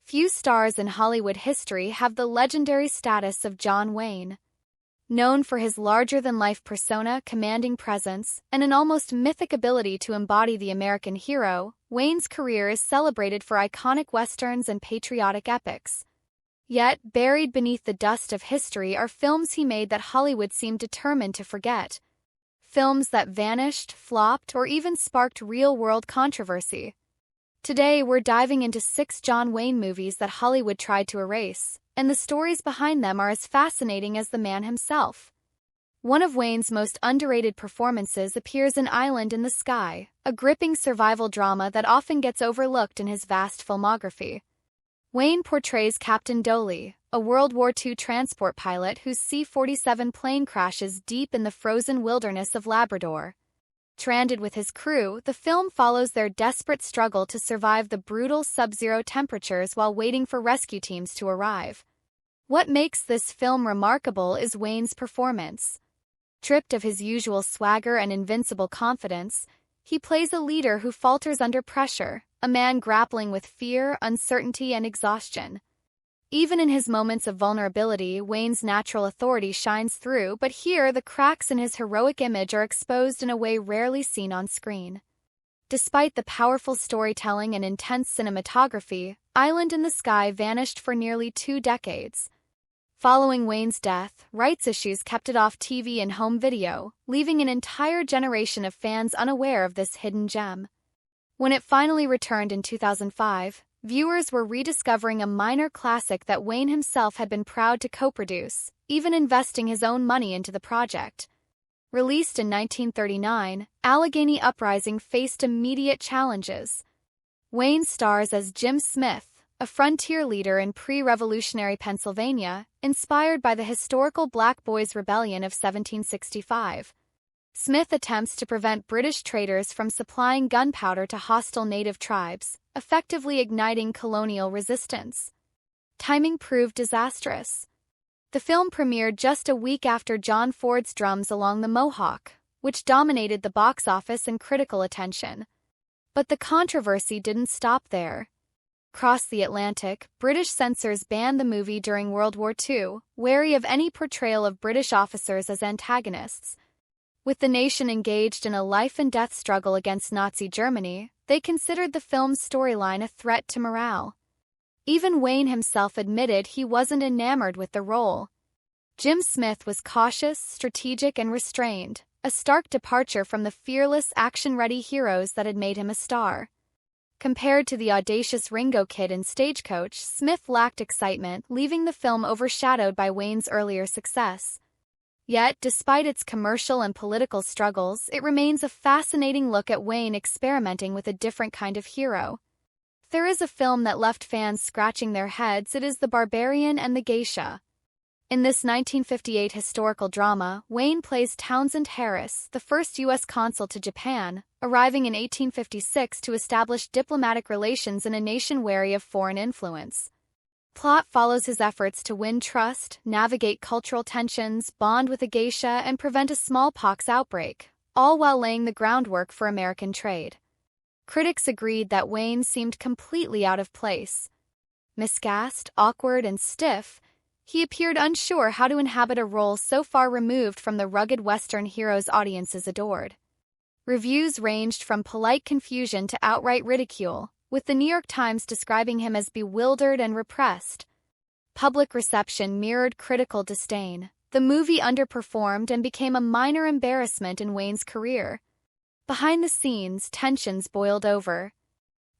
Few stars in Hollywood history have the legendary status of John Wayne. Known for his larger-than-life persona, commanding presence, and an almost mythic ability to embody the American hero, Wayne's career is celebrated for iconic westerns and patriotic epics. Yet, buried beneath the dust of history are films he made that Hollywood seemed determined to forget. Films that vanished, flopped, or even sparked real-world controversy. Today, we're diving into 6 John Wayne movies that Hollywood tried to erase, and the stories behind them are as fascinating as the man himself. One of Wayne's most underrated performances appears in Island in the Sky, a gripping survival drama that often gets overlooked in his vast filmography. Wayne portrays Captain Doley, a World War II transport pilot whose C-47 plane crashes deep in the frozen wilderness of Labrador. Stranded with his crew, the film follows their desperate struggle to survive the brutal sub-zero temperatures while waiting for rescue teams to arrive. What makes this film remarkable is Wayne's performance. Stripped of his usual swagger and invincible confidence, he plays a leader who falters under pressure, a man grappling with fear, uncertainty, and exhaustion. Even in his moments of vulnerability, Wayne's natural authority shines through, but here the cracks in his heroic image are exposed in a way rarely seen on screen. Despite the powerful storytelling and intense cinematography, Island in the Sky vanished for nearly 2 decades. Following Wayne's death, rights issues kept it off TV and home video, leaving an entire generation of fans unaware of this hidden gem. When it finally returned in 2005, viewers were rediscovering a minor classic that Wayne himself had been proud to co-produce, even investing his own money into the project. Released in 1939, Allegheny Uprising faced immediate challenges. Wayne stars as Jim Smith, a frontier leader in pre-revolutionary Pennsylvania, inspired by the historical Black Boys' Rebellion of 1765. Smith attempts to prevent British traders from supplying gunpowder to hostile native tribes, effectively igniting colonial resistance. Timing proved disastrous. The film premiered just a week after John Ford's Drums Along the Mohawk, which dominated the box office and critical attention. But the controversy didn't stop there. Across the Atlantic, British censors banned the movie during World War II, wary of any portrayal of British officers as antagonists. With the nation engaged in a life-and-death struggle against Nazi Germany, they considered the film's storyline a threat to morale. Even Wayne himself admitted he wasn't enamored with the role. Jim Smith was cautious, strategic, and restrained, a stark departure from the fearless, action-ready heroes that had made him a star. Compared to the audacious Ringo Kid in Stagecoach, Smith lacked excitement, leaving the film overshadowed by Wayne's earlier success. Yet, despite its commercial and political struggles, it remains a fascinating look at Wayne experimenting with a different kind of hero. If there is a film that left fans scratching their heads, it is The Barbarian and the Geisha. In this 1958 historical drama, Wayne plays Townsend Harris, the first U.S. consul to Japan, arriving in 1856 to establish diplomatic relations in a nation wary of foreign influence. Plot follows his efforts to win trust, navigate cultural tensions, bond with a geisha, and prevent a smallpox outbreak, all while laying the groundwork for American trade. Critics agreed that Wayne seemed completely out of place. Miscast, awkward, and stiff, he appeared unsure how to inhabit a role so far removed from the rugged Western heroes audiences adored. Reviews ranged from polite confusion to outright ridicule, with the New York Times describing him as bewildered and repressed. Public reception mirrored critical disdain. The movie underperformed and became a minor embarrassment in Wayne's career. Behind the scenes, tensions boiled over.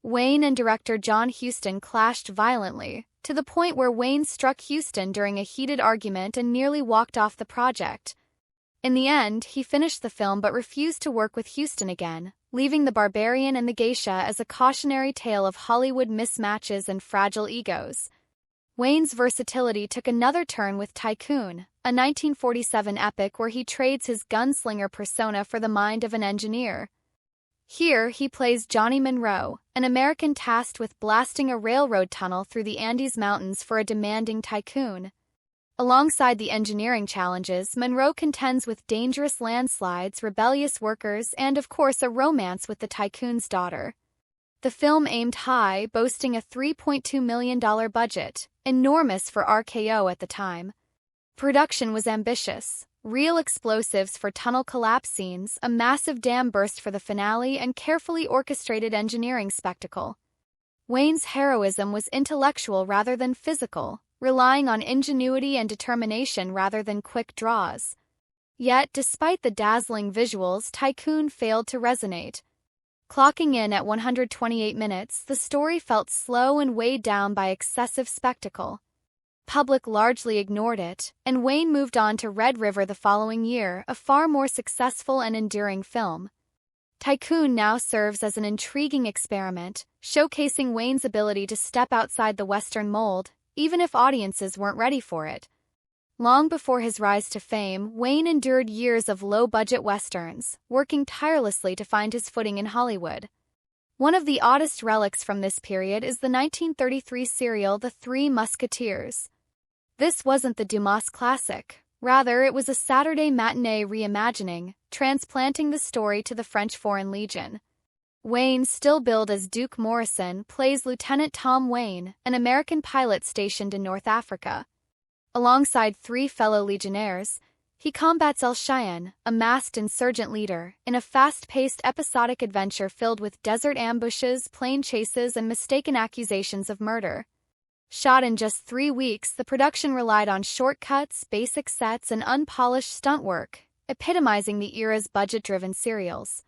Wayne and director John Huston clashed violently, to the point where Wayne struck Huston during a heated argument and nearly walked off the project. In the end, he finished the film but refused to work with Huston again, leaving The Barbarian and the Geisha as a cautionary tale of Hollywood mismatches and fragile egos. Wayne's versatility took another turn with Tycoon, a 1947 epic where he trades his gunslinger persona for the mind of an engineer. Here, he plays Johnny Monroe, an American tasked with blasting a railroad tunnel through the Andes Mountains for a demanding tycoon. Alongside the engineering challenges, Monroe contends with dangerous landslides, rebellious workers, and, of course, a romance with the tycoon's daughter. The film aimed high, boasting a $3.2 million budget, enormous for RKO at the time. Production was ambitious. Real explosives for tunnel collapse scenes, a massive dam burst for the finale, and carefully orchestrated engineering spectacle. Wayne's heroism was intellectual rather than physical, relying on ingenuity and determination rather than quick draws. Yet, despite the dazzling visuals, Tycoon failed to resonate. Clocking in at 128 minutes, the story felt slow and weighed down by excessive spectacle. Public largely ignored it, and Wayne moved on to Red River the following year, a far more successful and enduring film. Tycoon now serves as an intriguing experiment, showcasing Wayne's ability to step outside the Western mold, even if audiences weren't ready for it. Long before his rise to fame, Wayne endured years of low-budget westerns, working tirelessly to find his footing in Hollywood. One of the oddest relics from this period is the 1933 serial The Three Musketeers. This wasn't the Dumas classic. Rather, it was a Saturday matinee reimagining, transplanting the story to the French Foreign Legion. Wayne, still billed as Duke Morrison, plays Lieutenant Tom Wayne, an American pilot stationed in North Africa. Alongside three fellow legionnaires, he combats El Cheyenne, a masked insurgent leader, in a fast-paced episodic adventure filled with desert ambushes, plane chases, and mistaken accusations of murder. Shot in just 3 weeks, the production relied on shortcuts, basic sets, and unpolished stunt work, epitomizing the era's budget-driven serials.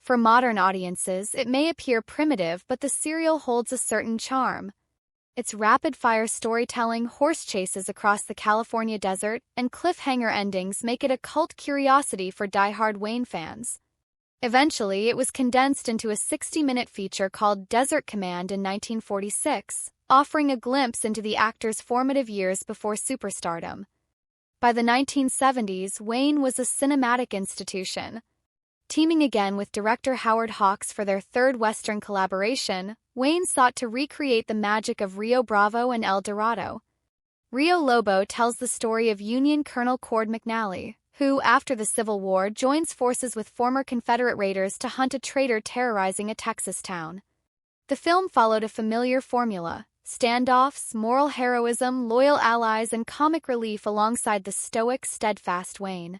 For modern audiences, it may appear primitive, but the serial holds a certain charm. Its rapid-fire storytelling, horse chases across the California desert, and cliffhanger endings make it a cult curiosity for diehard Wayne fans. Eventually, it was condensed into a 60-minute feature called Desert Command in 1946, offering a glimpse into the actor's formative years before superstardom. By the 1970s, Wayne was a cinematic institution. Teaming again with director Howard Hawks for their third Western collaboration, Wayne sought to recreate the magic of Rio Bravo and El Dorado. Rio Lobo tells the story of Union Colonel Cord McNally, who, after the Civil War, joins forces with former Confederate raiders to hunt a traitor terrorizing a Texas town. The film followed a familiar formula: standoffs, moral heroism, loyal allies, and comic relief alongside the stoic, steadfast Wayne.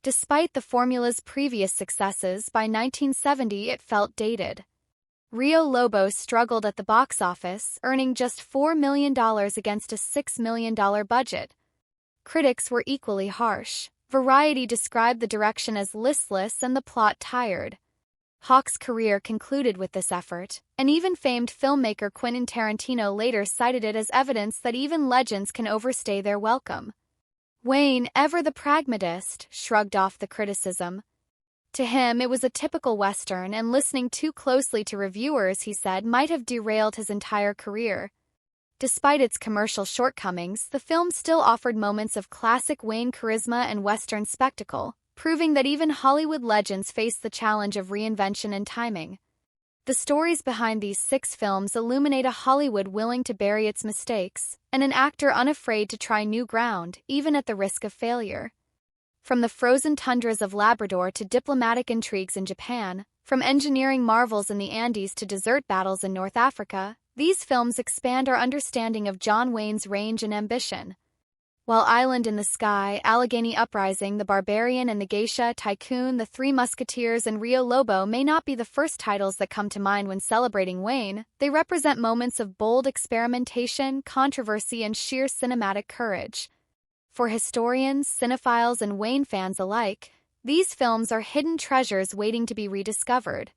Despite the formula's previous successes, by 1970 it felt dated. Rio Lobo struggled at the box office, earning just $4 million against a $6 million budget. Critics were equally harsh. Variety described the direction as listless and the plot tired. Hawks' career concluded with this effort, and even famed filmmaker Quentin Tarantino later cited it as evidence that even legends can overstay their welcome. Wayne, ever the pragmatist, shrugged off the criticism. To him, it was a typical Western, and listening too closely to reviewers, he said, might have derailed his entire career. Despite its commercial shortcomings, the film still offered moments of classic Wayne charisma and Western spectacle, proving that even Hollywood legends face the challenge of reinvention and timing. The stories behind these 6 films illuminate a Hollywood willing to bury its mistakes, and an actor unafraid to try new ground, even at the risk of failure. From the frozen tundras of Labrador to diplomatic intrigues in Japan, from engineering marvels in the Andes to desert battles in North Africa, these films expand our understanding of John Wayne's range and ambition. While Island in the Sky, Allegheny Uprising, The Barbarian and the Geisha, Tycoon, The Three Musketeers, and Rio Lobo may not be the first titles that come to mind when celebrating Wayne, they represent moments of bold experimentation, controversy, and sheer cinematic courage. For historians, cinephiles, and Wayne fans alike, these films are hidden treasures waiting to be rediscovered.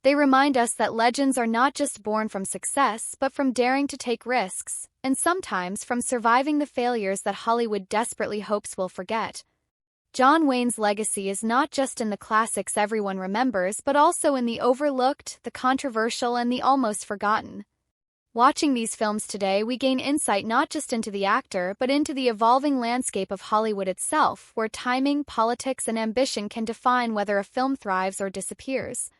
They remind us that legends are not just born from success, but from daring to take risks, and sometimes from surviving the failures that Hollywood desperately hopes we'll forget. John Wayne's legacy is not just in the classics everyone remembers, but also in the overlooked, the controversial, and the almost forgotten. Watching these films today, we gain insight not just into the actor, but into the evolving landscape of Hollywood itself, where timing, politics, and ambition can define whether a film thrives or disappears.